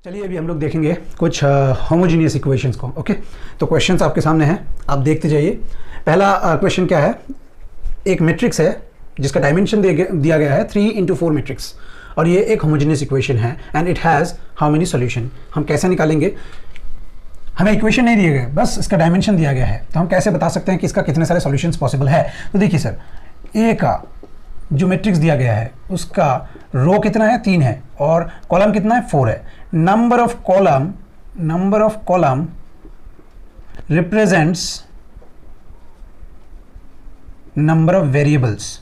चलिए अभी हम लोग देखेंगे कुछ होमोजीनियस इक्वेशंस को। ओके, तो क्वेश्चंस आपके सामने हैं, आप देखते जाइए। पहला क्वेश्चन क्या है, एक मैट्रिक्स है जिसका डायमेंशन दिया गया है 3 into 4 मैट्रिक्स, और ये एक होमोजीनियस इक्वेशन है and it has how many solution. हम कैसे निकालेंगे, हमें इक्वेशन नहीं दिए गए, बस इसका डायमेंशन दिया गया है, तो हम कैसे बता सकते हैं कि इसका कितने सारे सॉल्यूशंस पॉसिबल है। तो देखिए सर, ए का जो मैट्रिक्स दिया गया है उसका रो कितना है, 3 है, और कॉलम कितना है, 4 है। Number of column represents number of variables.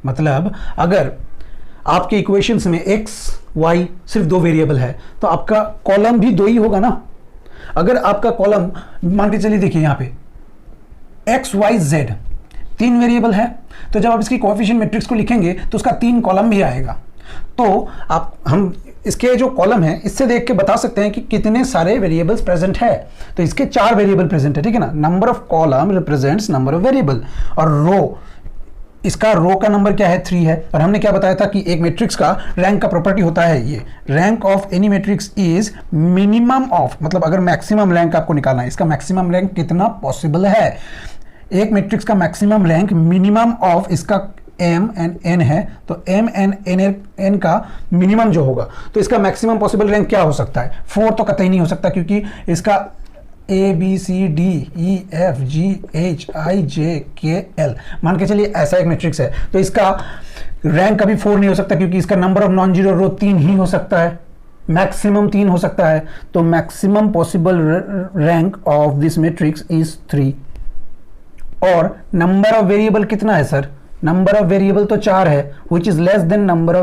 मतलब अगर आपके इक्वेशंस में x y सिर्फ 2 वेरिएबल है तो आपका कॉलम भी 2 ही होगा ना। अगर आपका कॉलम मान के चलिए, देखिए यहाँ पे x y z 3 वेरिएबल है, तो जब आप इसकी कोएफिशिएंट मैट्रिक्स को लिखेंगे तो उसका 3 कॉलम भी आएगा। तो हम इसके जो कॉलम है इससे देख के बता सकते हैं कि कितने सारे वेरिएबल्स प्रेजेंट है। तो इसके 4 वेरिएबल प्रेजेंट है, ठीक है ना। Number of column represents number of variable, और रो, इसका रो का नंबर क्या है, 3 है। और हमने क्या बताया था कि एक मैट्रिक्स का रैंक का प्रॉपर्टी होता है ये, rank of any matrix is minimum of, मतलब अगर मैक्सिमम रैंक आपको निकालना है, इसका मैक्सिमम रैंक कितना पॉसिबल है। एक मैट्रिक्स का मैक्सिमम रैंक मिनिमम ऑफ इसका m एंड n है, तो m एंड n का मिनिमम जो होगा, तो इसका मैक्सिमम पॉसिबल रैंक क्या हो सकता है, 4 तो कतई नहीं हो सकता, क्योंकि इसका A B C D E F G H I J K L मान के चलिए ऐसा एक मैट्रिक्स है, तो इसका रैंक कभी 4 नहीं हो सकता, क्योंकि इसका नंबर ऑफ नॉन जीरो रो 3 ही हो सकता है, मैक्सिमम 3 हो सकता है। तो maximum possible rank of this matrix is 3। और नंबर ऑफ वेरिएबल कितना है सर, नंबर ऑफ वेरिएबल तो 4 है, which is less than number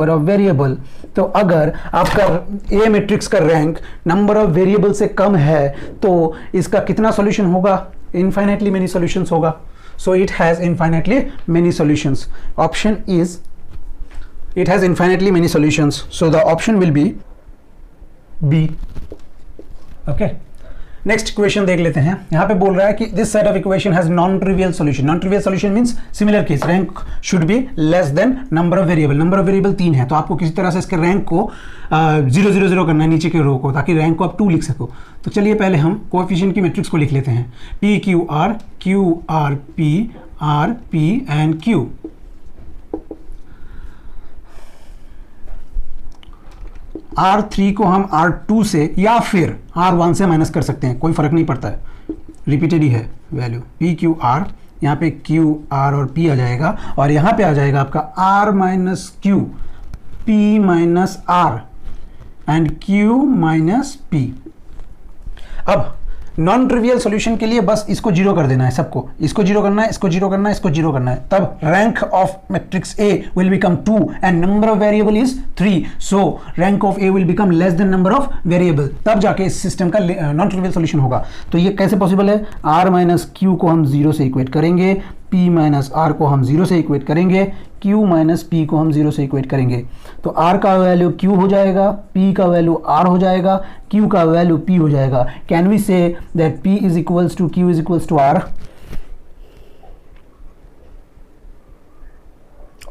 of variable, तो अगर आपका ए मैट्रिक्स का रैंक नंबर ऑफ वेरिएबल से कम है तो इसका कितना सॉल्यूशन होगा, इनफाइनाइटली मेनी सॉल्यूशंस होगा। So it has infinitely many solutions. Option is it has infinitely many solutions, so the option will be B. Okay, next equation देख लेते हैं। यहां पे बोल रहा है कि this set of equation has non trivial solution. Non trivial solution means similar case, rank should be less than number of variable. Number of variable 3 है, तो आपको किसी तरह से इसके रैंक को 0 0 0 करना है नीचे के रो को, ताकि रैंक को आप 2 लिख सको। तो चलिए पहले हम कोएफिशिएंट की मैट्रिक्स को लिख लेते हैं, P Q R Q R P R P and Q। R3 को हम R2 से या फिर R1 से माइनस कर सकते हैं, कोई फर्क नहीं पड़ता है, रिपीटेड ही है वैल्यू। P Q R, यहाँ पे Q R और P आ जाएगा, और यहाँ पे आ जाएगा आपका R minus Q, P minus R and Q minus P। अब नॉन ट्रिवियल सॉल्यूशन के लिए बस इसको 0 कर देना है, सबको इसको 0 करना है, इसको 0 करना है, इसको 0 करना है, तब rank of matrix A will become 2 and number of variable is 3, so rank of A will become less than number of variable, तब जाके इस सिस्टम का नॉन ट्रिवियल सॉल्यूशन होगा। तो ये कैसे पॉसिबल है, R माइनस Q को हम 0 से इक्वेट करेंगे, P माइनस R को हम 0 से इक्वेट करेंगे, Q माइनस P को हम 0 से इक्वेट करेंगे। तो R का वैल्यू Q हो जाएगा, P का वैल्यू R हो जाएगा, Q का वैल्यू P हो जाएगा। Can we say that P is equals to Q is equals to R?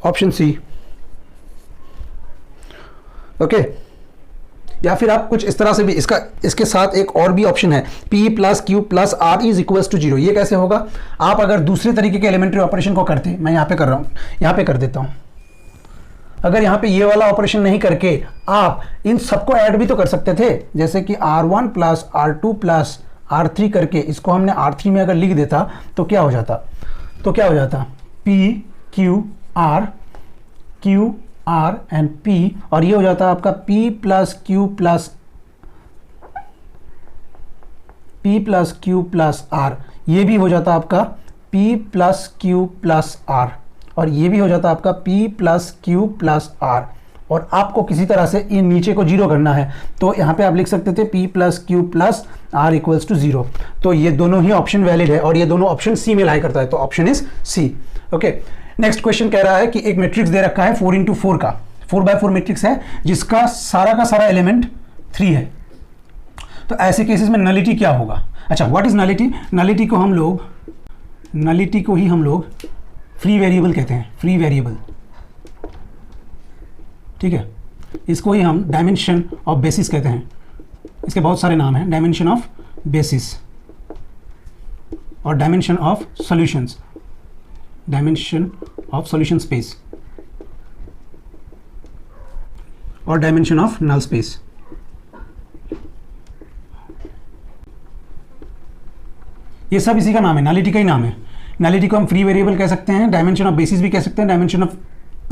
Option C. Okay, या फिर आप कुछ इस तरह से भी इसके साथ एक और भी ऑप्शन है, P plus Q plus R is equals to 0। ये कैसे होगा, आप अगर दूसरे तरीके के एलिमेंट्री ऑपरेशन को करते, मैं यहाँ पे कर रहा हूँ, यहाँ पे कर देता हूँ। अगर यहाँ पे ये वाला ऑपरेशन नहीं करके आप इन सबको ऐड भी तो कर सकते थे, जैसे कि R1 plus R2 plus R3 करके इसको हमने R3 में अगर लिख देता तो क्या हो जाता, P Q R and P, और ये हो जाता है आपका P plus Q plus R, ये भी हो जाता आपका P plus Q plus R, और ये भी हो जाता आपका P plus Q plus R। और आपको किसी तरह से इन नीचे को 0 करना है, तो यहाँ पे आप लिख सकते थे P plus Q plus R equals to 0। तो ये दोनों ही ऑप्शन वैलिड है, और ये दोनों ऑप्शन C में लाई करता है, तो option is C। Okay, next question कह रहा है कि एक मैट्रिक्स दे रखा है 4 into 4 का, 4x4 मैट्रिक्स है जिसका सारा का सारा एलिमेंट 3 है। तो ऐसे केसेस में नलिटी क्या होगा। अच्छा, व्हाट इज नलिटी, नलिटी को ही हम लोग फ्री वेरिएबल कहते हैं, फ्री वेरिएबल। ठीक है, इसको ही हम डायमेंशन ऑफ बेसिस कहते हैं। इसके बहुत सारे नाम हैं, डायमेंशन ऑफ बेसिस और dimension of solutions, dimension of solution space और डायमेंशन ऑफ नल स्पेस। ये सब इसी का नाम है, नलिटी का ही नाम है। नलिटी को हम फ्री वेरिएबल कह सकते हैं, डायमेंशन ऑफ बेसिस भी कह सकते हैं, dimension of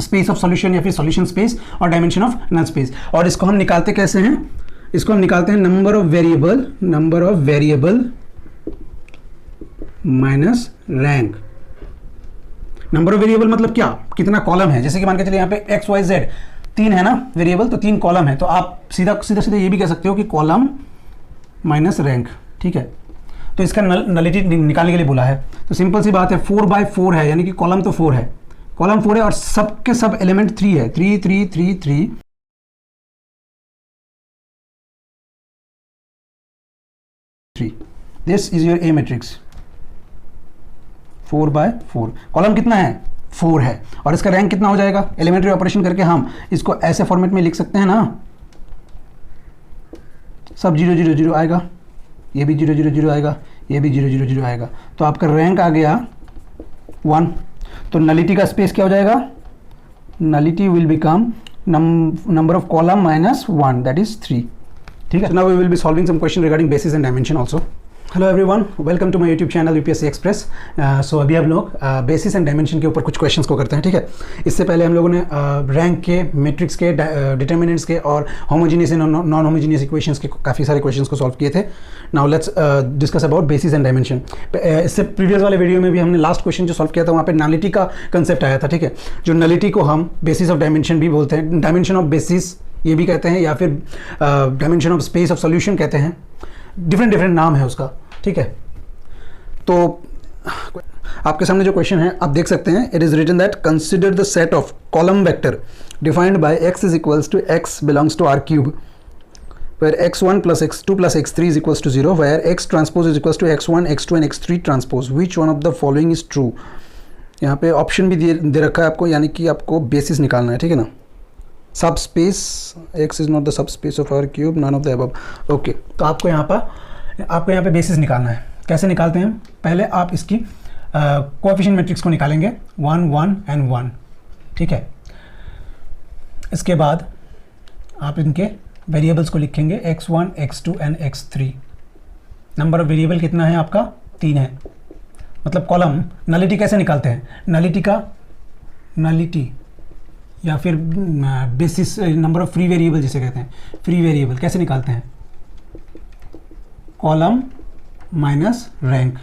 space of solution या फिर सॉल्यूशन स्पेस और डायमेंशन ऑफ नल स्पेस। और इसको हम निकालते कैसे हैं? इसको हम निकालते हैं number of variable minus rank. Number of variable मतलब क्या, कितना कॉलम है। जैसे कि मान के चलिए यहाँ पे एक्स वाई जेड 3 है ना वेरिएबल, तो 3 कॉलम है, तो आप सीधा ये भी कह सकते हो कि कॉलम माइनस रैंक। ठीक है, तो इसका नलिटी निकालने के लिए बोला है। तो सिंपल सी बात है, 4/4 है, यानी कि कॉलम तो 4 है, कॉलम 4 है और सब के सब एलिमेंट 3 है, 3 3 3 3 3। This is your A matrix 4/4। Column कितना है? 4 है। और इसका रैंक कितना हो जाएगा? एलिमेंट्री ऑपरेशन करके हम इसको ऐसे फॉर्मेट में लिख सकते हैं ना, सब 0 0 0 आएगा, ये भी 0 0 0 आएगा, ये भी 0 0 0 आएगा, तो आपका रैंक आ गया 1। तो नलिटी का स्पेस क्या हो जाएगा? Nullity will become number of column minus 1, that is 3। ठीक है, now we will be solving some question regarding basis and dimension also. Hello everyone, welcome to my YouTube channel UPSC express. So अभी हम लोग basis and dimension के ऊपर कुछ questions को करते हैं। ठीक है, इससे पहले हम लोगों ने रैंक के, मैट्रिक्स के, डिटर्मिनेंट्स के और homogeneous and non homogeneous equations के काफ़ी सारे क्वेश्चंस को सॉल्व किए थे। Now let's discuss about basis and dimension. इससे प्रीवियस वाले वीडियो में भी हमने लास्ट क्वेश्चन जो सॉल्व किया था वहाँ पर नलिटी का कंसेप्ट आया था। ठीक है, जो नलिटी को हम बेसिस ऑफ डायमेंशन भी बोलते हैं, डायमेंशन ऑफ बेसिस ये भी कहते हैं, या फिर dimension of space of solution कहते हैं, डिफरेंट नाम है उसका। ठीक है, तो आपके सामने जो क्वेश्चन है आप देख सकते हैं, it is written that consider the set of column vector defined by x is equals to x belongs to r cube where x1 plus x2 plus x3 is equals to 0, where x transpose is equals to x1 x2 and x3 transpose, which one of the following is true। यहाँ पे option भी दे रखा है आपको, यानी कि आपको basis निकालना है। ठीक है ना, सब space x is not the subspace of r cube, none of the above। Okay, तो आपको यहाँ पे बेसिस निकालना है। कैसे निकालते हैं? पहले आप इसकी कोएफिशिएंट मैट्रिक्स को निकालेंगे, 1 1 एंड 1। ठीक है, इसके बाद आप इनके वेरिएबल्स को लिखेंगे, x1 x2 and x3। Number of variable कितना है आपका? 3 है। मतलब कॉलम नलिटी कैसे निकालते हैं? नलिटी या फिर basis, number of free variable जिसे कहते हैं, फ्री वेरिएबल कैसे निकालते हैं? Column minus rank.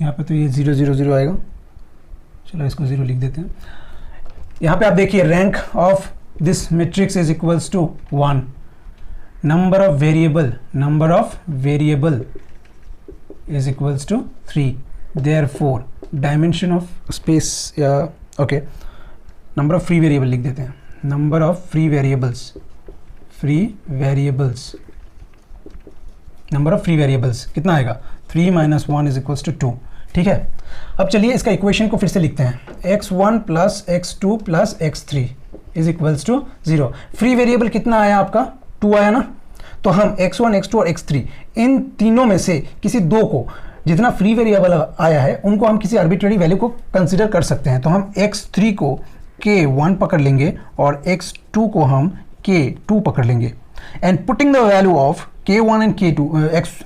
यहाँ पे तो ये 0 0 0 आएगा, चलो इसको 0 लिख देते हैं। यहाँ पे आप देखिए, rank of this matrix is equals to 1, number of variable is equals to 3, therefore dimension of space, या okay number of free variable लिख देते हैं, number of free variables, number of free variables कितना आएगा? 3 माइनस 1 इज इक्वल्स टू 2। ठीक है, अब चलिए इसका इक्वेशन को फिर से लिखते हैं, x1 plus x2 plus x3 is equals to 0। Free variable कितना आया आपका? 2 आया ना, तो हम x1 x2 और x3 इन तीनों में से किसी दो को, जितना फ्री वेरिएबल आया है उनको हम किसी आर्बिट्रेरी वैल्यू को कंसिडर कर सकते हैं। तो हम x3 को k1 पकड़ लेंगे और x2 को हम k2 पकड़ लेंगे, and putting the value of k1 and k2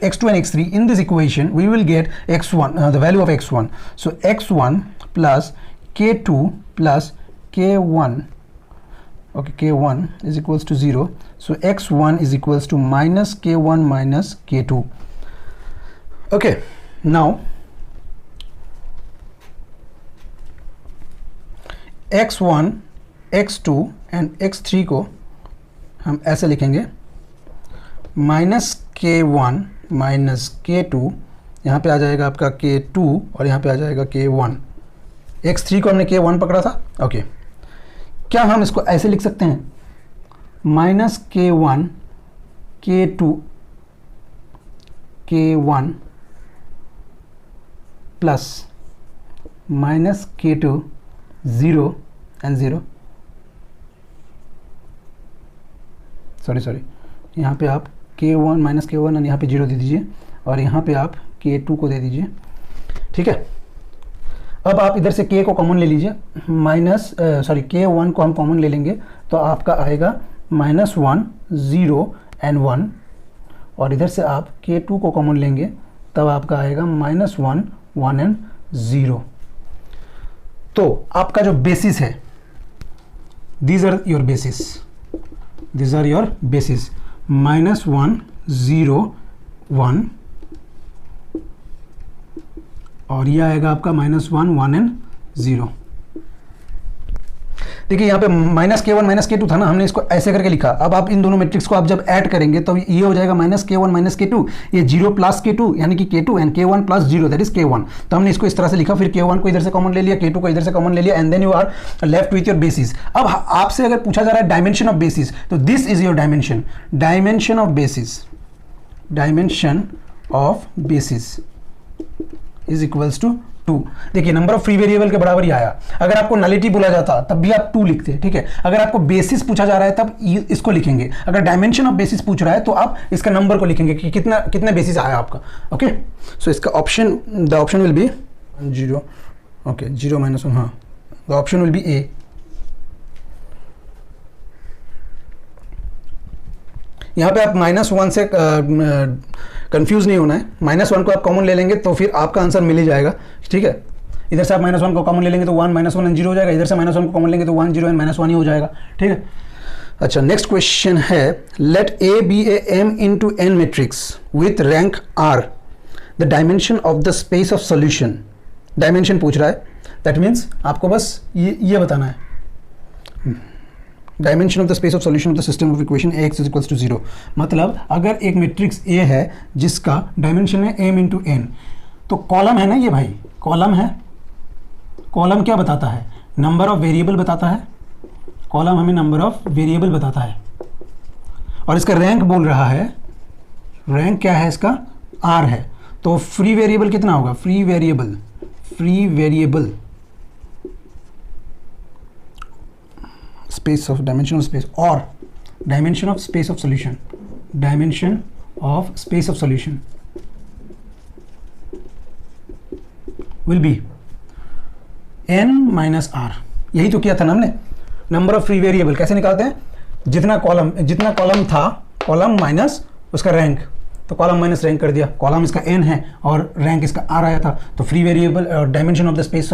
x2 and x3 in this equation, we will get x1, the value of x1. So x1 plus k2 plus k1, okay, k1 is equals to 0. So x1 is equals to minus k1 minus k2. Okay, now x1 x2 and x3 को हम ऐसे लिखेंगे, minus k1 minus k2, यहाँ पे आ जाएगा आपका k2 और यहाँ पे आ जाएगा k1। x3 को हमने k1 पकड़ा था। ओके, क्या हम इसको ऐसे लिख सकते हैं? Minus k1 k2 k1 plus minus k2 0 and 0। Sorry यहाँ पे आप k1 माइनस k1 और यहाँ पे 0 दे दीजिए, और यहाँ पे आप k2 को दे दीजिए, ठीक है। अब आप इधर से k को कॉमन ले लीजिए, k1 को हम कॉमन ले लेंगे तो आपका आएगा -1 0 एंड 1, और इधर से आप k2 को कॉमन लेंगे तब आपका आएगा -1 1 एंड 0। तो आपका जो बेसिस है, these are your basis, -1 0 1, और ये आएगा आपका -1 1 एंड 0। देखिए यहाँ पे -k1 -k2 था ना, हमने इसको ऐसे करके लिखा। अब आप इन दोनों मैट्रिक्स को आप जब ऐड करेंगे तो ये हो जाएगा -k1 -k2, ये 0 प्लस k2 यानी कि k2 and k1 plus 0 that is k1। तो हमने इसको इस तरह से लिखा, फिर k1 को इधर से कॉमन ले लिया, k2 को इधर से कॉमन ले लिया, and then you are left with your basis. अब आपसे अगर पूछा जा रहा है डायमेंशन ऑफ बेसिस, तो this is your dimension of basis is equals to 2। देखिए नंबर ऑफ फ्री वेरिएबल के बराबर ही आया। अगर आपको नलिटी बोला जाता तब भी आप 2 लिखते, ठीक है। अगर आपको बेसिस पूछा जा रहा है तब इसको लिखेंगे। अगर डायमेंशन ऑफ बेसिस पूछ रहा है तो आप इसका नंबर को लिखेंगे कि कितना बेसिस आया आपका। ओके, सो इसका the option will B 0, okay 0 -1, हाँ, द ऑप्शन विल बी ए। यहाँ पे आप -1 से कंफ्यूज नहीं होना है। -1 को आप कॉमन ले लेंगे तो फिर आपका आंसर मिल ही जाएगा, ठीक है। इधर से आप -1 को कॉमन ले लेंगे तो 1 -1 एंड 0 हो जाएगा, इधर से -1 को कॉमन लेंगे तो 1 0 एंड -1 ही हो जाएगा, ठीक है। अच्छा, नेक्स्ट क्वेश्चन है, let A be a M into N matrix with rank R, the dimension of the space of solution. Dimension पूछ रहा है, दैट मीन्स आपको बस ये बताना है, dimension of the space of solution of the system of equation Ax is equals to 0। मतलब अगर एक मैट्रिक्स A है जिसका डायमेंशन है M into N, तो कॉलम है ना ये भाई, कॉलम है। कॉलम क्या बताता है? नंबर ऑफ वेरिएबल बताता है। कॉलम हमें नंबर ऑफ वेरिएबल बताता है, और इसका रैंक बोल रहा है, रैंक क्या है इसका? R है। तो फ्री वेरिएबल कितना होगा? Free variable space of dimension of space or dimension of space of solution will be n minus r। यही तो किया था ना हमने। नंबर ऑफ फ्री वेरिएबल कैसे निकालते हैं? जितना कॉलम था, कॉलम माइनस उसका रैंक, तो कॉलम माइनस रैंक कर दिया। कॉलम इसका n है और रैंक इसका r आया था, तो फ्री वेरिएबल और dimension of the space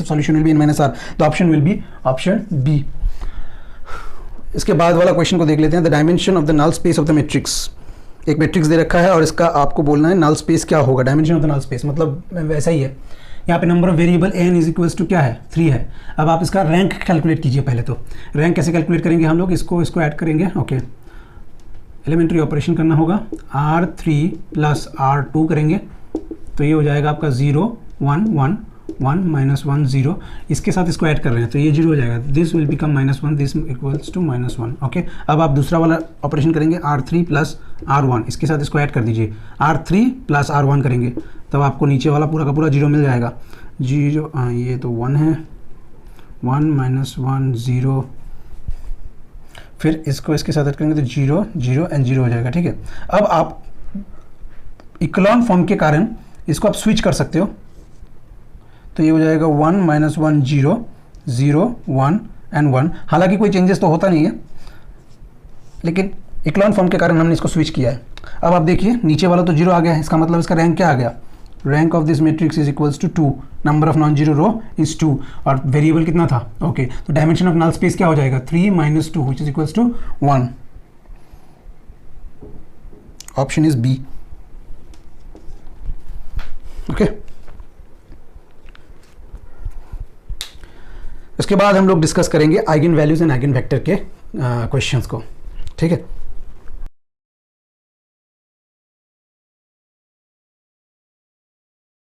of solution will be n minus r। The option will be option B. इसके बाद वाला क्वेश्चन को देख लेते हैं। The dimension of the null space of the matrix. एक मैट्रिक्स दे रखा है और इसका आपको बोलना है नल स्पेस क्या होगा। Dimension of the null space मतलब वैसा ही है। यहाँ पे number of variable n is equals to क्या है? 3 है। अब आप इसका रैंक कैलकुलेट कीजिए। पहले तो रैंक कैसे कैलकुलेट करेंगे हम लोग? इसको ऐड करेंगे। ओके, एलिमेंट्री ऑपरेशन करना होगा। R3 प्लस R2 करेंगे तो ये हो जाएगा आपका 0 1 1 1 -1 0। इसके साथ इसको ऐड कर रहे हैं तो ये 0 हो जाएगा। This will become -1, this equals to -1। Okay, अब आप दूसरा वाला ऑपरेशन करेंगे, R3 प्लस R1, इसके साथ इसको ऐड कर दीजिए। R3 प्लस R1 करेंगे तब आपको नीचे वाला पूरा का पूरा 0 मिल जाएगा। 0, ये तो 1 है, 1 -1 0, फिर इसको इसके साथ ऐड करेंगे तो 0 0 एंड 0 हो जाएगा, ठीक है। अब आप इक्लोन फॉर्म के कारण इसको आप स्विच कर सकते हो, तो ये हो जाएगा 1 -1 0 0 1 एंड 1। हालांकि कोई चेंजेस तो होता नहीं है, लेकिन इक्लोन फॉर्म के कारण हमने इसको स्विच किया है। अब आप देखिए नीचे वाला तो 0 आ गया है, इसका मतलब इसका रैंक क्या आ गया? Rank of this matrix is equals to 2, number of non zero row is 2, और वेरिएबल कितना था? ओके, तो डायमेंशन ऑफ नल स्पेस क्या हो जाएगा? 3 - 2 which is equals to 1। Option is B. Okay, उसके बाद हम लोग डिस्कस करेंगे eigen values and eigen vector के क्वेश्चंस को, ठीक है।